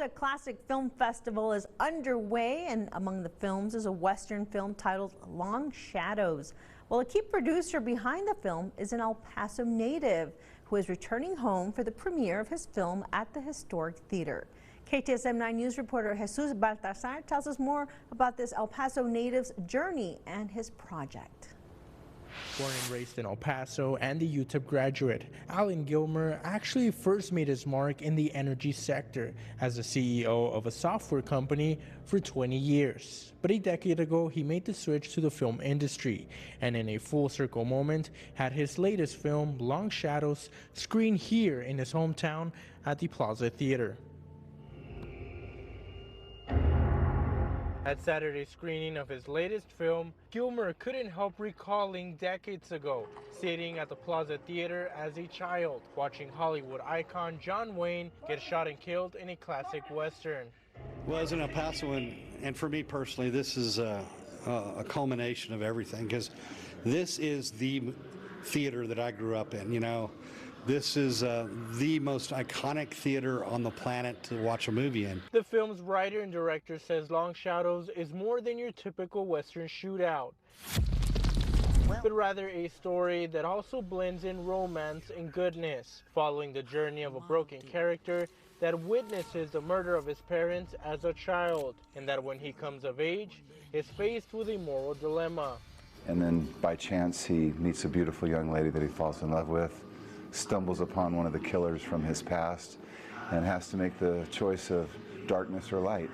Plaza Classic Film Festival is underway, and among the films is a Western film titled Long Shadows. Well, a key producer behind the film is an El Paso native who is returning home for the premiere of his film at the historic theater. KTSM 9 News reporter Jesus Baltazar tells us more about this El Paso native's journey and his project. Born and raised in El Paso and the UTEP graduate, Gilmer actually first made his mark in the energy sector as the CEO of a software company for 20 years. But a decade ago, he made the switch to the film industry and in a full circle moment had his latest film, Long Shadows, screened here in his hometown at the Plaza Theater. At Saturday's screening of his latest film, Gilmer couldn't help recalling decades ago, sitting at the Plaza Theater as a child, watching Hollywood icon John Wayne get shot and killed in a classic Western. Well, as an El Pasoan, and for me personally, this is a culmination of everything, because this is the theater that I grew up in, you know. This is the most iconic theater on the planet to watch a movie in. The film's writer and director says Long Shadows is more than your typical Western shootout, but rather a story that also blends in romance and goodness, following the journey of a broken character that witnesses the murder of his parents as a child, and that when he comes of age, is faced with a moral dilemma. And then by chance he meets a beautiful young lady that he falls in love with, stumbles upon one of the killers from his past, and has to make the choice of darkness or light.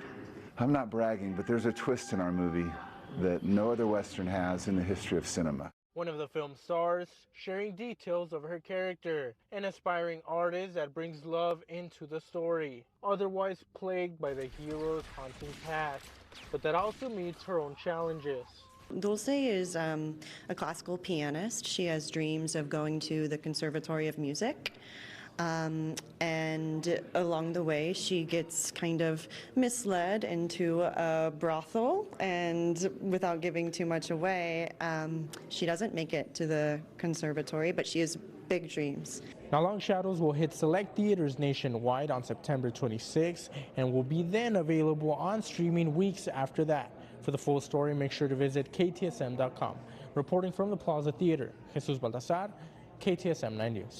I'm not bragging, but there's a twist in our movie that no other Western has in the history of cinema. One of the film's stars sharing details of her character, an aspiring artist that brings love into the story, otherwise plagued by the hero's haunting past, but that also meets her own challenges. Dulce is a classical pianist. She has dreams of going to the Conservatory of Music. And along the way, she gets kind of misled into a brothel, and without giving too much away, she doesn't make it to the conservatory, but she has big dreams. Now, Long Shadows will hit select theaters nationwide on September 26th and will be then available on streaming weeks after that. For the full story, make sure to visit KTSM.com. Reporting from the Plaza Theater, Jesus Baltazar, KTSM 9 News.